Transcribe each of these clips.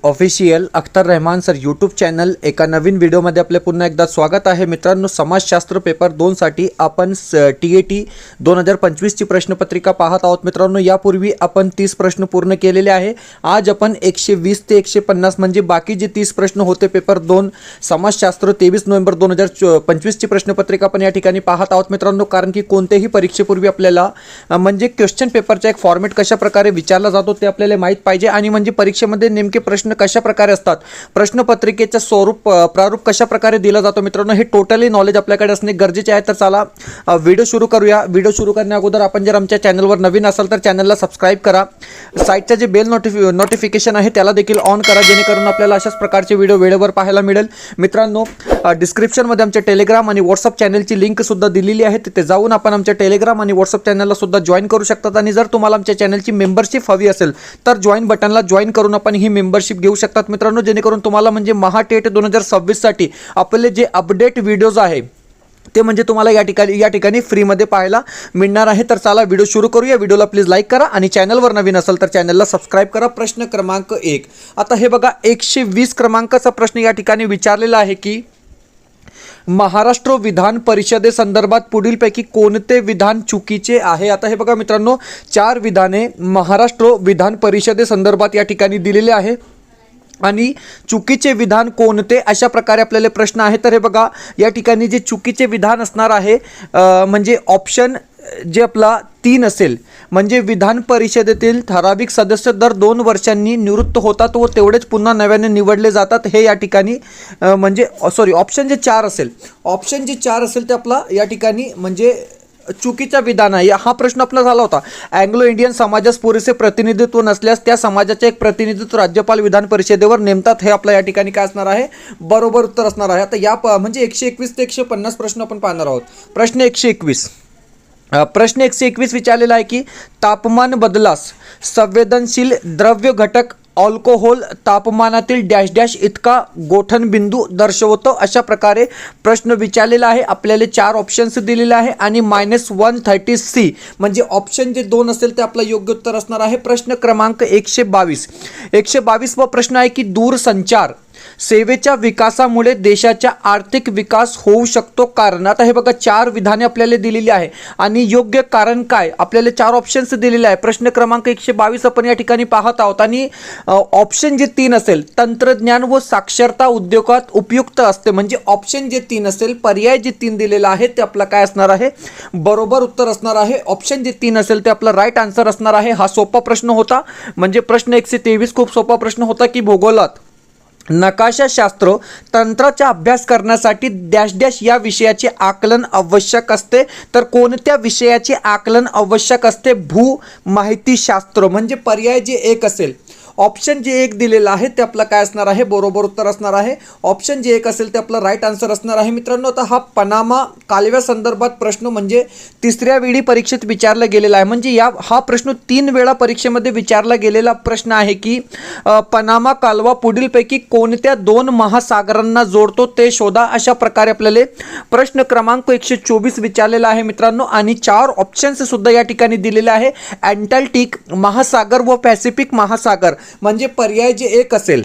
Official Akhtar Rahman sir YouTube channel एका नवीन व्हिडिओमध्ये आपले पुन्हा एकदा स्वागत आहे. मित्रांनो, समाजशास्त्र पेपर 2 साठी आपण TAT 2025 ची प्रश्नपत्रिका पाहत आहोत. मित्रांनो, यापूर्वी आपण 30 प्रश्न पूर्ण केलेले आहे. आज आपण 120 ते 150 म्हणजे बाकी जे 30 प्रश्न होते पेपर 2 समाजशास्त्र 23 नोव्हेंबर 2025 ची प्रश्नपत्रिका आपण या ठिकाणी पाहत आहोत. मित्रांनो, कारण की कोणत्याही परीक्षेपूर्वी आपल्याला म्हणजे क्वेश्चन पेपरचा एक फॉर्मॅट कशा प्रकारे विचारला जातो ते आपल्याला माहित पाहिजे आणि म्हणजे परीक्षेमध्ये नेमके प्रश्न कशा प्रकारे असतात, प्रश्नपत्रिकेचे स्वरूप प्रारूप कशा प्रकारे दिला जातो. मित्रांनो, हे टोटली नॉलेज आपल्याकडे असणे गरजेचे आहे. तर चला व्हिडिओ सुरू करूया. व्हिडिओ सुरू करण्या अगोदर आपण जर आमच्या चॅनलवर नवीन असाल तर चॅनलला सबस्क्राइब करा. साईटचे जे बेल नोटिफिकेशन आहे त्याला देखील ऑन करा, जेणेकरून आपल्याला अशाच प्रकारचे व्हिडिओ वेळेवर पाहायला मिळेल. मित्रांनो, डिस्क्रिप्शनमध्ये आमच्या टेलिग्राम आणि व्हॉट्सअप चॅनलची लिंक सुद्धा दिलेली आहे. तिथे जाऊन आपण आमच्या टेलिग्राम आणि व्हॉट्सअप चॅनलला सुद्धा जॉईन करू शकतात. आणि जर तुम्हाला आमच्या चॅनलची मेंबरशिप हवी असेल तर जॉईन बटनला जॉईन करून आपण ही मेंबरशिप घेऊ शकतात. मित्रांनो, जेणेकरून तुम्हाला म्हणजे महाटेट 2026 साठी आपले जे अपडेट व्हिडिओज आहे ते म्हणजे तुम्हाला या ठिकाणी फ्रीमध्ये पाहायला मिळणार आहे. तर चला व्हिडिओ सुरू करूया. व्हिडिओला प्लीज लाईक करा आणि चॅनलवर नवीन असेल तर चॅनलला सबस्क्राइब करा. प्रश्न क्रमांक 1. आता हे बघा, 120 क्रमांकाचा प्रश्न या ठिकाणी विचारलेला आहे की महाराष्ट्र विधान परिषदेसंदर्भात पुढीलपैकी कोणते विधान चुकीचे आहे. आता हे बघा मित्रांनो, 4 विधाने महाराष्ट्र विधान परिषदेसंदर्भात या ठिकाणी दिलेले आहे आणि चुकीचे विधान कोणते अशा प्रकारे आपल्याला प्रश्न आहे. तर हे बघा, या ठिकाणी जे चुकीचे विधान असणार आहे म्हणजे ऑप्शन जे आपला 3 असेल, म्हणजे विधान परिषदेतील ठराविक सदस्य दर 2 वर्षांनी निवृत्त होतात व तेवढेच पुन्हा नव्याने निवडले जातात. हे या ठिकाणी म्हणजे ऑप्शन जे 4 असेल, ऑप्शन जे 4 असेल ते आपला या ठिकाणी म्हणजे चुकीचा विधान आहे. हा प्रश्न आपला झाला होता. अँग्लो इंडियन समाजास पुरेसे प्रतिनिधित्व नसल्यास त्या समाजाचे एक प्रतिनिधित्व राज्यपाल विधान परिषदेवर नेमतात. हे आपल्या या ठिकाणी काय असणार आहे, बरोबर उत्तर असणार आहे. आता या म्हणजे 121 ते 150 प्रश्न आपण पाहणार आहोत. प्रश्न 121 विचारलेला आहे की तापमान बदलास संवेदनशील द्रव्य घटक अल्कोहोल तापमानातील डॅश डॅश इतका गोठणबिंदू दर्शवतो. अशा प्रकारे प्रश्न विचारलेला आहे. आपल्याला 4 ऑप्शन्स दिलेले आहे आणि -130C म्हणजे ऑप्शन जे 2 असेल ते आपलं योग्य उत्तर असणार आहे. प्रश्न क्रमांक 122 वा प्रश्न आहे की दूरसंचार सेवेच्या विकासामुळे देशाचा आर्थिक विकास होऊ शकतो. कारण आता हे बघा, 4 विधाने आपल्याला दिलेली आहे आणि योग्य कारण काय आपल्याला 4 ऑप्शन्स दिलेले आहे. प्रश्न क्रमांक 122 आपण या ठिकाणी पाहत आहोत आणि ऑप्शन जे 3 असेल, तंत्रज्ञान व साक्षरता उद्योगात उपयुक्त असते, म्हणजे ऑप्शन जे 3 असेल, पर्याय जे 3 दिलेला आहे ते आपला काय असणार आहे, बरोबर उत्तर असणार आहे. ऑप्शन जे 3 असेल ते आपला राईट आन्सर असणार आहे. हा सोपा प्रश्न होता, म्हणजे प्रश्न 123 खूप सोपा प्रश्न होता की भूगोलात नकाशाशास्त्र तंत्राचा अभ्यास करण्यासाठी डॅश डॅश या विषयाचे आकलन आवश्यक असते. तर कोणत्या विषयाचे आकलन आवश्यक असते, भू माहितीशास्त्र, म्हणजे पर्याय जे 1 असेल, ऑप्शन जे 1 दिलेला आहे ते आपलं काय असणार आहे, बरोबर उत्तर असणार आहे. ऑप्शन जे 1 असेल ते आपलं राईट आन्सर असणार आहे. मित्रांनो, आता हा पनामा कालव्या संदर्भात प्रश्न म्हणजे 3ऱ्या वेळी परीक्षेत विचारला गेलेला आहे. म्हणजे हा प्रश्न 3 वेळा परीक्षेमध्ये विचारला गेलेला प्रश्न आहे की पनामा कालवा पुढीलपैकी कोणत्या 2 महासागरांना जोडतो ते शोधा. अशा प्रकारे आपल्याला प्रश्न क्रमांक 124 विचारलेला आहे मित्रांनो आणि 4 ऑप्शन्स सुद्धा या ठिकाणी दिलेले आहे. अँटार्क्टिक महासागर व पॅसिफिक महासागर म्हणजे पर्याय जे 1 असेल,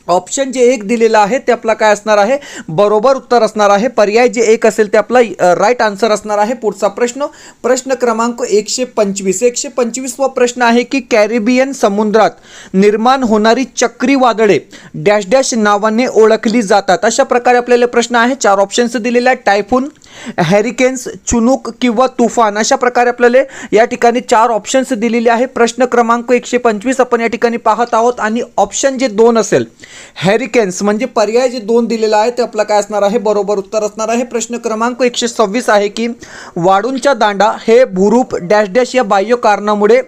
ऑप्शन जे 1 दिलेला आहे ते आपला काय असणार आहे, बरोबर उत्तर असणार आहे. पर्याय जे 1 असेल ते आपला राईट आन्सर असणार आहे. पुढचा प्रश्न क्रमांक 125 वा प्रश्न आहे की कॅरिबियन समुद्रात निर्माण होणारी चक्रीवादळे डॅश डॅश नावाने ओळखली जातात. अशा प्रकारे आपल्याला प्रश्न आहे. 4 ऑप्शन्स दिलेले आहेत, टायफून, हॅरिकेन्स, चुनूक किंवा तुफान. अशा प्रकारे आपल्याला या ठिकाणी 4 ऑप्शन्स दिलेले आहे. प्रश्न क्रमांक 125 आपण या ठिकाणी पाहत आहोत आणि ऑप्शन जे 2 असेल, हॅरिकेन्स, म्हणजे पर्याय जे 2 दिलेला आहे ते आपला काय असणार आहे, बरोबर उत्तर असणार आहे. प्रश्न क्रमांक 126 आहे की वाळूंचा दांडा हे भूरूप डॅश डॅश या बाह्य कारणामुळे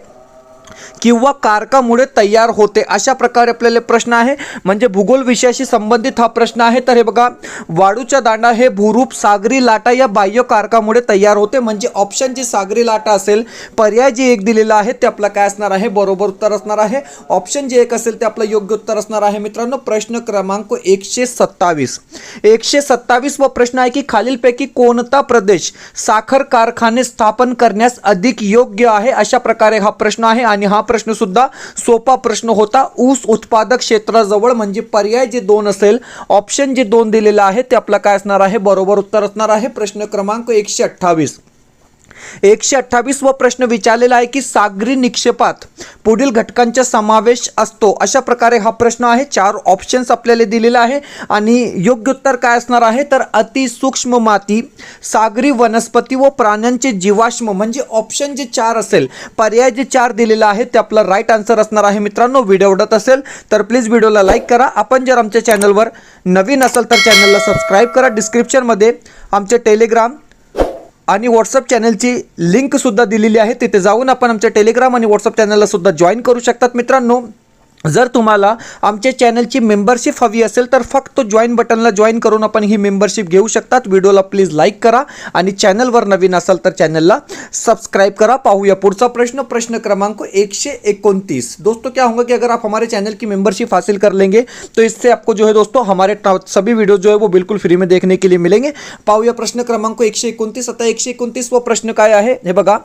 किंवा कारकामुळे तयार होते. अशा प्रकारे आपल्याला प्रश्न आहे, म्हणजे भूगोल विषयाशी संबंधित हा प्रश्न आहे. तर हे बघा, वाळूचा दांडा हे भूरूप सागरी लाटा या बाह्य कारकामुळे तयार होते, म्हणजे ऑप्शन जे सागरी लाटा असेल, पर्याय जे 1 दिलेला आहे ते आपला काय असणार आहे, बरोबर उत्तर असणार आहे. ऑप्शन जे 1 असेल ते आपलं योग्य उत्तर असणार आहे. मित्रांनो, प्रश्न क्रमांक 127 व प्रश्न आहे की खालीलपैकी कोणता प्रदेश साखर कारखाने स्थापन करण्यास अधिक योग्य आहे. अशा प्रकारे हा प्रश्न आहे आणि हा प्रश्न सुद्धा सोपा प्रश्न होता. ऊस उत्पादक क्षेत्राजवळ म्हणजे पर्याय जे 2 असेल, ऑप्शन जे 2 दिलेलं आहे ते आपला काय असणार आहे, बरोबर उत्तर असणार आहे. प्रश्न क्रमांक 128. 128 व प्रश्न विचारलेला आहे की सागरी निक्षेपात पुढील घटकांचा समावेश असतो. अशा प्रकारे हा प्रश्न आहे. 4 ऑप्शन्स आपल्याला दिलेले आहे आणि योग्य उत्तर काय असणार आहे, तर अतिसूक्ष्म माती, सागरी वनस्पती व प्राण्यांचे जीवाश्म म्हणजे ऑप्शन जे 4 असेल, पर्याय जे 4 दिलेला आहे ते आपला राईट आन्सर असणार आहे. मित्रांनो, व्हिडिओ आवडत असेल तर प्लीज व्हिडिओला लाईक करा. आपण जर आमच्या चॅनलवर नवीन असाल तर चॅनलला सबस्क्राईब करा. डिस्क्रिप्शनमध्ये आमचे टेलिग्राम आणि व्हॉट्सअप चॅनलची लिंक सुद्धा दिलेली आहे. तिथे जाऊन आपण आमच्या टेलिग्राम आणि व्हॉट्सअप चॅनलला सुद्धा जॉईन करू शकतात. मित्रांनो, जर तुम्हाला आमच्या चॅनलची मेंबरशिप हवी असेल तर फक्त जॉईन बटनला जॉईन करून आपण ही मेंबरशिप घेऊ शकतात. व्हिडिओला प्लीज लाईक करा आणि चॅनलवर नवीन असाल तर चॅनलला सब्सक्राइब करा. पाहूया पुढचा प्रश्न. प्रश्न क्रमांक 129. दोस्तों, क्या होगा कि अगर आप हमारे चैनल की मेंबरशिप हासिल कर लेंगे तो इससे आपको जो है दोस्तों हमारे सभी वीडियो जो है वो बिल्कुल फ्री में देखने के लिए मिलेंगे. पाहूया प्रश्न क्रमांक 129. आता 129 वा प्रश्न काय आहे हे बघा.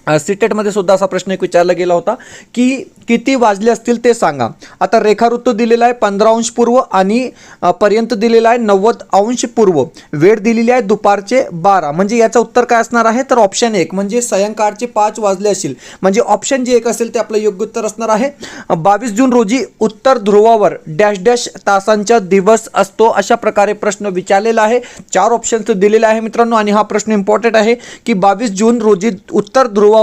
सीटेटमध्ये सुद्धा असा प्रश्न एक विचारला गेला होता की किती वाजले असतील ते सांगा. आता रेखा ऋतू दिलेला आहे 15 अंश पूर्व आणि पर्यंत दिलेला आहे 90 अंश पूर्व. वेळ दिलेली आहे दुपारचे 12. म्हणजे याचं उत्तर काय असणार आहे, तर ऑप्शन 1 म्हणजे सायंकाळचे 5 वाजले असतील. म्हणजे ऑप्शन जे 1 असेल ते आपलं योग्य उत्तर असणार आहे. 22 जून रोजी उत्तर ध्रुवावर डॅश डॅश तासांचा दिवस असतो. अशा प्रकारे प्रश्न विचारलेला आहे. 4 ऑप्शन्स दिलेले आहे मित्रांनो आणि हा प्रश्न इम्पॉर्टंट आहे की 22 जून रोजी उत्तर ध्रुवावर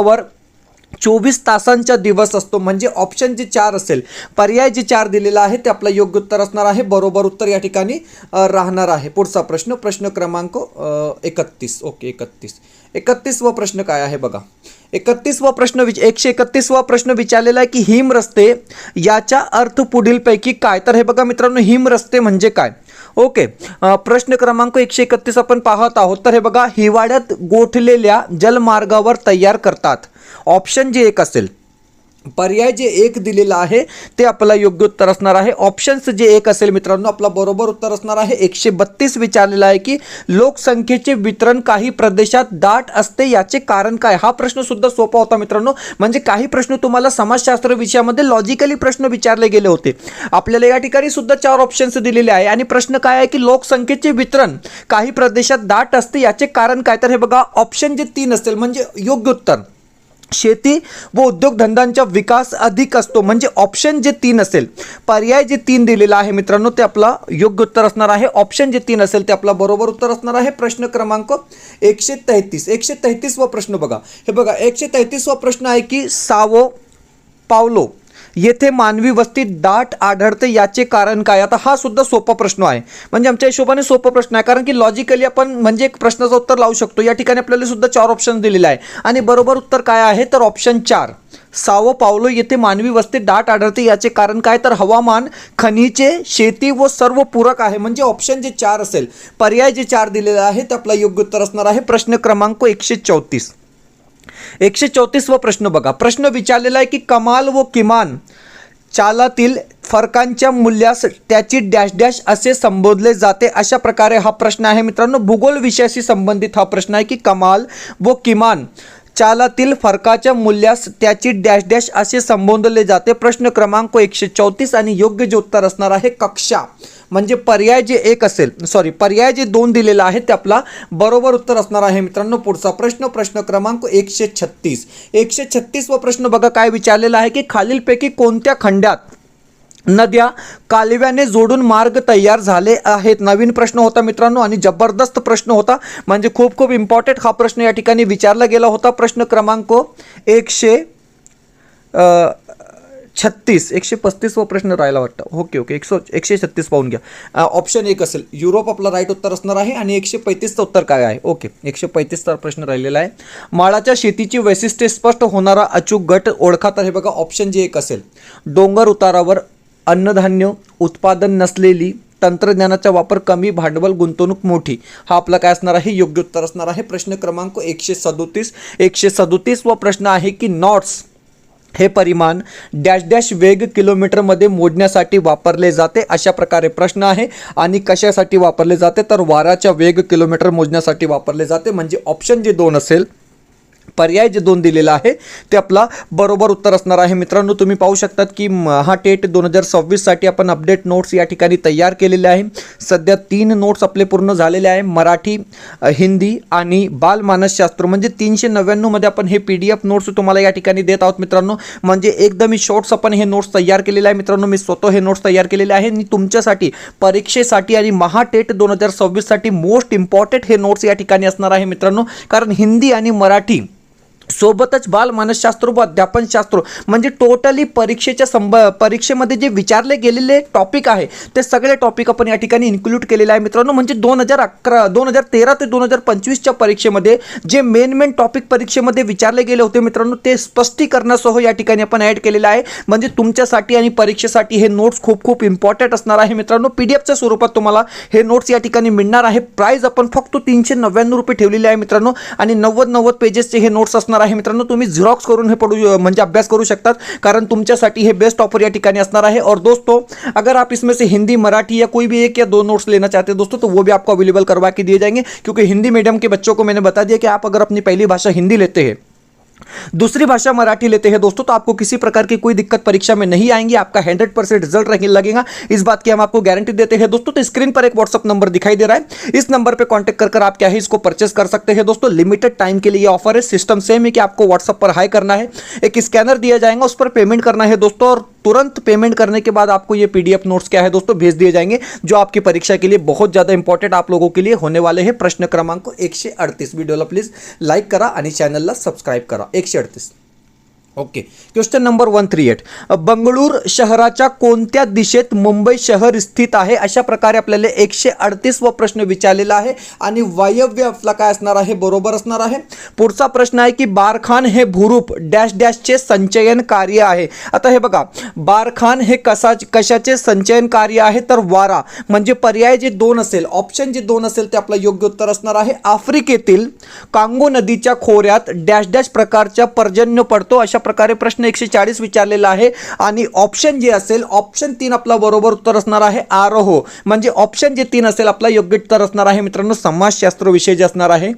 24 तासांचा दिवस असतो. म्हणजे ऑप्शन जे 4 असेल, पर्याय जे 4 दिलेला आहे ते आपलं योग्य उत्तर असणार आहे. बरोबर उत्तर या ठिकाणी राहणार आहे. पुढचा प्रश्न. प्रश्न क्रमांक 31. ओके, 31 वा प्रश्न काय आहे बघा. 31 वा प्रश्न 131 वा प्रश्न विचारलेला आहे की हिमरस्ते याचा अर्थ पुढीलपैकी काय. तर हे बघा मित्रांनो, हिमरस्ते म्हणजे काय. ओके, प्रश्न क्रमांक 131 आपण पाहत आहोत. तर हे बघा, हिवाळ्यात गोठलेल्या जलमार्गावर तयार करतात. ऑप्शन जे 1 असेल, पर्याय जे 1 दिलेला आहे ते आपला योग्य उत्तर असणार आहे. ऑप्शन्स जे 1 असेल मित्रांनो आपला बरोबर उत्तर असणार आहे. 132 विचारलेला आहे की लोकसंख्येचे वितरण काही प्रदेशात दाट असते, याचे कारण काय. हा प्रश्न सुद्धा सोपा होता मित्रांनो. म्हणजे काही प्रश्न तुम्हाला समाजशास्त्र विषयामध्ये लॉजिकली प्रश्न विचारले गेले होते. आपल्याला या ठिकाणी सुद्धा 4 ऑप्शन्स दिलेले आहे आणि प्रश्न काय आहे की लोकसंख्येचे वितरण काही प्रदेशात दाट असते, याचे कारण काय. तर हे बघा, ऑप्शन जे 3 असेल म्हणजे योग्य उत्तर शेती व उद्योगधंद्यांचा विकास अधिक असतो. म्हणजे ऑप्शन जे 3 असेल, पर्याय जे 3 दिलेला आहे मित्रांनो ते आपला योग्य उत्तर असणार आहे. ऑप्शन जे 3 असेल ते आपला बरोबर उत्तर असणार आहे. प्रश्न क्रमांक 133 वा प्रश्न बघा. हे बघा, 133 वा प्रश्न आहे की साओ पावलो येथे मानवी वस्ती दाट आढळते, याचे कारण काय. आता हा सुद्धा सोपा प्रश्न आहे. म्हणजे आमच्या हिशोबाने सोपा प्रश्न आहे कारण की लॉजिकली आपण म्हणजे एक प्रश्नाचं उत्तर लावू शकतो. या ठिकाणी आपल्याला सुद्धा 4 ऑप्शन दिलेले आहे आणि बरोबर उत्तर काय आहे, तर ऑप्शन 4 साओ पावलो येथे मानवी वस्ती दाट आढळते, याचे कारण काय. तर हवामान, खनिजे, शेती व सर्व पूरक आहे. म्हणजे ऑप्शन जे 4 असेल, पर्याय जे 4 दिलेले आहे ते आपला योग्य उत्तर असणार आहे. प्रश्न क्रमांक 134. 134 वा प्रश्न बघा. प्रश्न विचारलेला आहे की कमाल व किमान चालातील फरकांच्या मूल्यास त्याची डॅश डॅश असे संबोधले जाते. अशा प्रकारे हा प्रश्न आहे मित्रांनो. भूगोल विषयाशी संबंधित हा प्रश्न आहे की कमाल व किमान चालातील फरकाच्या मूल्यास त्याची डॅश डॅश असे संबोधले जाते. प्रश्न क्रमांक 134 आणि योग्य जे उत्तर असणार आहे कक्षा. म्हणजे पर्याय जे 1 असेल, पर्याय जे 2 दिलेला आहे ते आपला बरोबर उत्तर असणार आहे मित्रांनो. पुढचा प्रश्न. प्रश्न क्रमांक 136. 136 वा प्रश्न बघा काय विचारलेला आहे की खालीलपैकी कोणत्या खंडात नद्या कालव्याने जोडून मार्ग तयार झाले आहेत. नवीन प्रश्न होता मित्रांनो आणि जबरदस्त प्रश्न होता. म्हणजे खूप खूप इम्पॉर्टंट हा प्रश्न या ठिकाणी विचारला गेला होता. प्रश्न क्रमांक 135 वा प्रश्न राहिला वाटतं. ओके, 136 पाहून घ्या. ऑप्शन 1 असेल, युरोप आपला राईट उत्तर असणार आहे आणि 135चं उत्तर काय आहे. ओके, 135चा प्रश्न राहिलेला आहे. माळाच्या शेतीची वैशिष्ट्ये स्पष्ट होणारा अचूक गट ओळखा. तर हे बघा, ऑप्शन जे 1 असेल, डोंगर उतारावर अन्नधान्य उत्पादन नसलेली, तंत्रज्ञानाचा वापर कमी, भांडवल गुंतवणूक मोठी. हा आपला काय असणार आहे, योग्य उत्तर असणार आहे. प्रश्न क्रमांक 137 वा प्रश्न आहे की नॉट्स हे परिमाण डॅश डॅश वेग किलोमीटरमध्ये मोजण्यासाठी वापरले जाते. अशा प्रकारे प्रश्न आहे आणि कशासाठी वापरले जाते, तर वाऱ्याचा वेग किलोमीटर मोजण्यासाठी वापरले जाते. म्हणजे ऑप्शन जे 2 असेल, पर्याय जे 2 दिलेला आहे ते आपला बरोबर उत्तर असणार आहे. मित्रांनो तुम्ही पाहू शकतात की महाटेट 2026 साठी आपण अपडेट नोट्स या ठिकाणी तयार केलेले आहे. सध्या 3 नोट्स आपले पूर्ण झालेले आहे. मराठी, हिंदी आणि बालमानसशास्त्र म्हणजे 399 मध्ये आपण हे PDF नोट्स तुम्हाला या ठिकाणी देत आहोत मित्रांनो. म्हणजे एकदम ही शॉर्ट्स आपण हे नोट्स तयार केलेले आहे मित्रांनो. मी स्वतः हे नोट्स तयार केलेले आहे आणि तुमच्यासाठी परीक्षेसाठी आणि महाटेट 2026 साठी मोस्ट इम्पॉर्टंट हे नोट्स या ठिकाणी असणार आहे मित्रांनो. कारण हिंदी आणि मराठी सोबतच बालमानसशास्त्र व अध्यापनशास्त्र म्हणजे टोटली परीक्षेमध्ये जे विचारले गेलेले टॉपिक आहे ते सगळे टॉपिक आपण या ठिकाणी इन्क्लूड केलेले आहे मित्रांनो. म्हणजे 2013 ते 2025च्या परीक्षेमध्ये जे मेन टॉपिक परीक्षेमध्ये विचारले गेले होते मित्रांनो ते स्पष्टीकरणासह या ठिकाणी आपण ॲड केलेलं आहे. म्हणजे तुमच्यासाठी आणि परीक्षेसाठी हे नोट्स खूप इम्पॉर्टंट असणार आहे मित्रांनो. PDFच्या स्वरूपात तुम्हाला हे नोट्स या ठिकाणी मिळणार आहे. प्राइस आपण फक्त 399 रुपये ठेवलेले आहे मित्रांनो आणि 90 पेजेसचे हे नोट्स असणार आहे मित्रांनो. तुम्ही झेरॉक्स करून हे पढ़ू म्हणजे अभ्यास करू शकतात कारण तुमच्यासाठी हे बेस्ट ऑफर या ठिकाणी असणार आहे. और दोस्तों अगर आप इसमें से हिंदी, मराठी या कोई भी 1 या 2 नोट्स लेना चाहते हैं दोस्तों तो वो भी आपको अवेलेबल करवा के दिए जाएंगे. क्योंकि हिंदी मीडियम के बच्चों को मैंने बता दिया कि आप अगर अपनी पहली भाषा हिंदी लेते हैं, दूसरी भाषा मराठी लेते हैं दोस्तों तो आपको किसी प्रकार की कोई दिक्कत परीक्षा में नहीं आएंगी. आपका 100% रिजल्ट लगेगा, इस बात की हम आपको गारंटी देते हैं दोस्तों. तो स्क्रीन पर एक व्हाट्सअप नंबर दिखाई दे रहा है, इस नंबर पे कांटेक्ट कर आप क्या है इसको परचेस कर सकते हैं दोस्तों. लिमिटेड टाइम के लिए ये ऑफर है. सिस्टम सेम है कि आपको व्हाट्सअप पर हाई करना है, एक स्कैनर दिया जाएगा, उस पर पेमेंट करना है दोस्तों और तुरंत पेमेंट करने के बाद आपको ये PDF नोट्स क्या है दोस्तों भेज दिए जाएंगे जो आपकी परीक्षा के लिए बहुत ज़्यादा इंपॉर्टेंट आप लोगों के लिए होने वाले हैं. प्रश्न क्रमांक 138. वीडियोला प्लीज लाईक करा आणि चॅनलला सबस्क्राईब करा. 138. ओके. Question number 138. बंगळूर शहराच्या कोणत्या दिशेत मुंबई शहर स्थित आहे अशा प्रकारे आपल्याला 138 वा प्रश्न विचारलेला आहे आणि वायव्य आपला काय असणार आहे बरोबर असणार आहे. पुढचा प्रश्न आहे की बारखान हे भूरूप डॅश डॅशचे संचयन कार्य आहे. आता हे बघा बारखान हे कशाचे संचयन कार्य आहे तर वारा म्हणजे पर्याय जे 2 असेल ऑप्शन जे 2 असेल ते आपलं योग्य उत्तर असणार आहे. आफ्रिकेतील कांगो नदीच्या खोऱ्यात डॅश डॅश प्रकारचा पर्जन्य पडतो अशा प्रकारे प्रश्न 140 विचारलेला आहे आणि ऑप्शन जे असेल ऑप्शन 3 आपला बरोबर उत्तर असणार आहे. आरोह म्हणजे ऑप्शन जे 3 असेल आपला योग्य उत्तर असणार आहे मित्रांनो. समाजशास्त्र विषय जे असणार आहे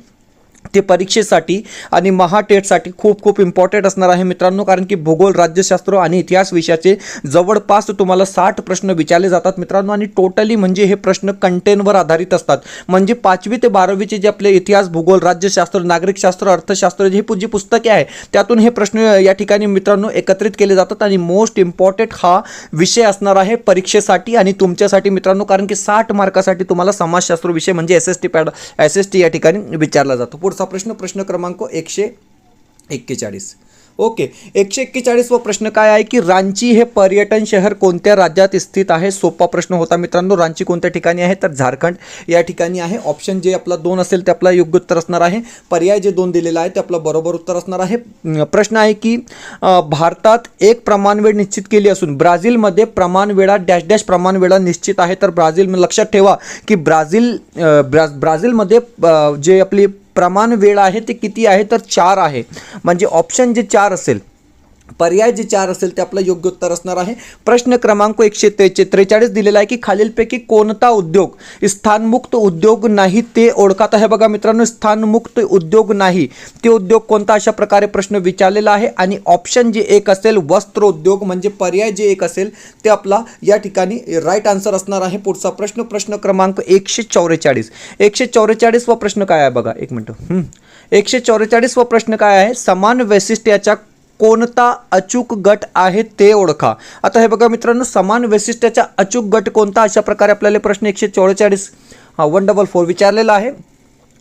ते परीक्षेसाठी आणि महाटेटसाठी खूप इम्पॉर्टंट असणार आहे मित्रांनो. कारण की भूगोल, राज्यशास्त्र आणि इतिहास विषयाचे जवळपास तुम्हाला 60 प्रश्न विचारले जातात मित्रांनो आणि टोटली म्हणजे हे प्रश्न कंटेंटवर आधारित असतात. म्हणजे 5वी ते 12वीचे जे आपले इतिहास, भूगोल, राज्यशास्त्र, नागरिकशास्त्र, अर्थशास्त्र हे जी पुस्तके आहे त्यातून हे प्रश्न या ठिकाणी मित्रांनो एकत्रित केले जातात आणि मोस्ट इम्पॉर्टंट हा विषय असणार आहे परीक्षेसाठी आणि तुमच्यासाठी मित्रांनो. कारण की 60 मार्कासाठी तुम्हाला समाजशास्त्र विषय म्हणजे SST या ठिकाणी विचारला जातो. पुढचा प्रश्न क्रमांक 141. ओके. 141 वा प्रश्न काय आहे की रांची हे पर्यटन शहर कोणत्या राज्यात स्थित आहे. सोपा प्रश्न होता मित्रांनो. रांची कोणत्या ठिकाणी आहे तर झारखंड या ठिकाणी आहे. ऑप्शन जे आपला 2 असेल ते आपला योग्य उत्तर असणार आहे. पर्याय जे 2 दिलेला आहे ते आपलं बरोबर उत्तर असणार आहे. प्रश्न आहे की भारतात एक प्रमाणवेळ निश्चित केली असून ब्राझीलमध्ये प्रमाणवेळा डॅश डॅश प्रमाणवेळा निश्चित आहे. तर ब्राझील लक्षात ठेवा की ब्राझीलमध्ये जे आपली प्रमाण वेळ आहे ते किती आहे तर 4 आहे. म्हणजे ऑप्शन जे 4 असेल पर्याय जे 4 असेल ते आपलं योग्य उत्तर असणार आहे. प्रश्न क्रमांक 143 दिलेला आहे की खालीलपैकी कोणता उद्योग स्थानमुक्त उद्योग नाही ते ओळखा. आता हे बघा मित्रांनो स्थानमुक्त उद्योग नाही ते उद्योग कोणता अशा प्रकारे प्रश्न विचारलेला आहे आणि ऑप्शन जे 1 असेल वस्त्र उद्योग म्हणजे पर्याय जे 1 असेल ते आपला या ठिकाणी राईट आन्सर असणार आहे. पुढचा प्रश्न क्रमांक 144 वा प्रश्न काय आहे बघा 1 मिनिट. 144 वा प्रश्न काय आहे समान वैशिष्ट्याच्या कोणता अचूक गट आहे ते ओळखा. आता हे बघा मित्रांनो समान वैशिष्ट्याचा अचूक गट कोणता अशा प्रकारे आपल्याला प्रश्न 144 144 विचारलेला आहे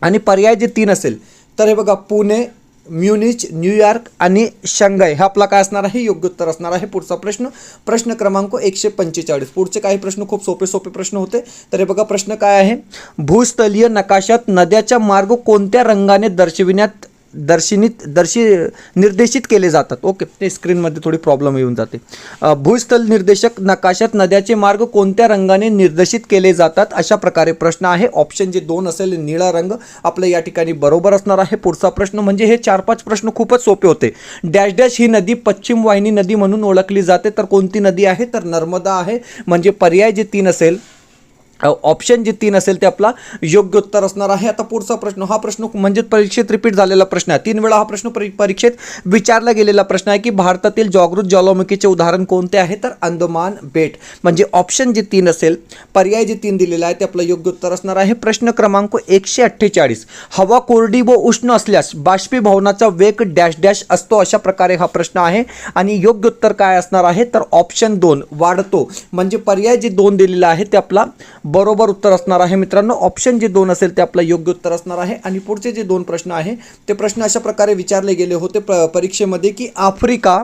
आणि पर्याय जे 3 असेल तर हे बघा पुणे, म्युनिच, न्यूयॉर्क आणि शंघाई हा आपला काय असणार आहे योग्य उत्तर असणार आहे. पुढचा प्रश्न क्रमांक 145. पुढचे काही प्रश्न खूप सोपे प्रश्न होते. तर हे बघा प्रश्न काय आहे भूस्थलीय नकाशात नद्याचा मार्ग कोणत्या रंगाने निर्देशित केले जातात. ओके. ते स्क्रीनमध्ये थोडी प्रॉब्लेम येऊन जाते. भूस्थल निर्देशक नकाशात नद्याचे मार्ग कोणत्या रंगाने निर्देशित केले जातात अशा प्रकारे प्रश्न आहे. ऑप्शन जे 2 असेल निळा रंग आपलं या ठिकाणी बरोबर असणार आहे. पुढचा प्रश्न म्हणजे हे 4-5 प्रश्न खूपच सोपे होते. डॅश डॅश ही नदी पश्चिम वाहिनी नदी म्हणून ओळखली जाते तर कोणती नदी आहे तर नर्मदा आहे. म्हणजे पर्याय जे 3 असेल ऑप्शन जे 3 असेल ते आपला योग्य उत्तर असणार आहे. आता पुढचा प्रश्न, हा प्रश्न म्हणजे परीक्षेत रिपीट झालेला प्रश्न आहे. 3 वेळा हा प्रश्न परीक्षेत विचारला गेलेला प्रश्न आहे की भारतातील जागृत ज्वालामुखीचे उदाहरण कोणते आहे, तर अंदमान बेट. म्हणजे ऑप्शन जे 3 असेल, पर्याय जे 3 दिलेला आहे ते आपलं योग्य उत्तर असणार आहे. प्रश्न क्रमांक 148, हवा कोरडी व उष्ण असल्यास बाष्पीभवनाचा वेग डॅश डॅश असतो, अशा प्रकारे हा प्रश्न आहे. आणि योग्य उत्तर काय असणार आहे, तर ऑप्शन 2 वाढतो. म्हणजे पर्याय जे 2 दिलेला आहे ते आपला बरोबर उत्तर असणार आहे मित्रांनो. ऑप्शन जे 2 असेल ते आपलं योग्य उत्तर असणार आहे. आणि पुढचे जे 2 प्रश्न आहे ते प्रश्न अशा प्रकारे विचारले गेले होते परीक्षेमध्ये की आफ्रिका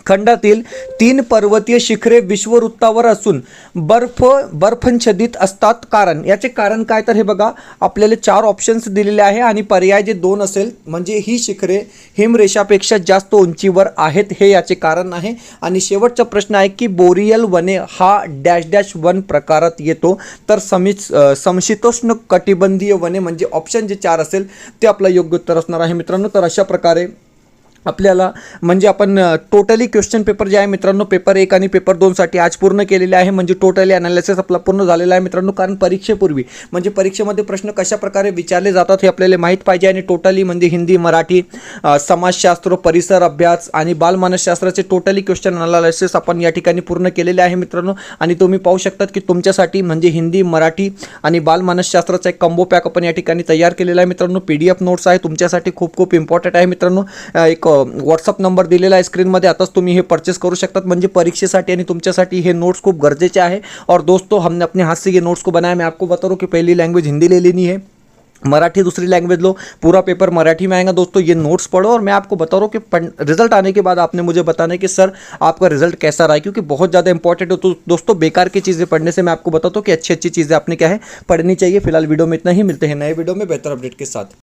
खंडातील 3 पर्वतीय शिखरे विषुववृत्तावर असून बर्फाच्छादित असतात, कारण याचे कारण काय, तर हे बघा आपल्याला 4 ऑप्शन्स दिलेले आहे आणि पर्याय जे 2 असेल म्हणजे ही शिखरे हिमरेषापेक्षा जास्त उंचीवर आहेत, हे याचे कारण आहे. आणि शेवटचा प्रश्न आहे की बोरियल वने हा डॅश डॅश वन प्रकारात येतो, तर समशीतोष्ण कटिबंधीय वने म्हणजे ऑप्शन जे 4 असेल ते आपलं योग्य उत्तर असणार आहे मित्रांनो. तर अशा प्रकारे आपल्याला म्हणजे आपण टोटली क्वेश्चन पेपर जे आहे मित्रांनो, पेपर 1 आणि पेपर 2 साठी आज पूर्ण केलेले आहे. म्हणजे टोटली ॲनालिसिस आपला पूर्ण झालेला आहे मित्रांनो. कारण परीक्षेपूर्वी म्हणजे परीक्षेमध्ये प्रश्न कशा प्रकारे विचारले जातात हे आपल्याला माहीत पाहिजे. आणि टोटली म्हणजे हिंदी, मराठी, समाजशास्त्र, परिसर अभ्यास आणि बालमानसशास्त्राचे टोटली क्वेश्चन ॲनालिसिस आपण या ठिकाणी पूर्ण केलेले आहे मित्रांनो. आणि तुम्ही पाहू शकतात की तुमच्यासाठी म्हणजे हिंदी, मराठी आणि बालमानसशास्त्राचा एक कॉम्बो पॅक आपण या ठिकाणी तयार केलेला आहे मित्रांनो. PDF नोट्स आहे तुमच्यासाठी खूप खूप इम्पॉर्टंट आहे मित्रांनो. एक व्हॉट्सअप नंबर दिलेला आहे स्क्रीनमध्ये, आताच तुम्ही हे परचेस करू शकतात. म्हणजे परीक्षेसाठी आणि तुमच्यासाठी हे नोट्स खूप गरजेचे आहे. और दोस्तों हमने अपने हाथ से ये नोट्स को बनाया. मैं आपको बता रहा हूँ कि पहली लैंग्वेज हिंदी ले लेनी है, मराठी दूसरी लैंग्वेज लो, पूरा पेपर मराठी में आएगा दोस्तों. ये नोट्स पढ़ो और मैं आपको बता रहा हूँ कि रिजल्ट आने के बाद आपने मुझे बताना है कि सर आपका रिजल्ट कैसा रहा है, क्योंकि बहुत ज़्यादा इंपॉर्टेंट है. तो दोस्तों बेकार की चीज़ें पढ़ने से मैं आपको बताता हूँ कि अच्छी अच्छी चीज़ें आपने क्या है पढ़नी चाहिए. फिलहाल वीडियो में इतना ही, मिलते हैं नए वीडियो में बेहतर अपडेट के साथ.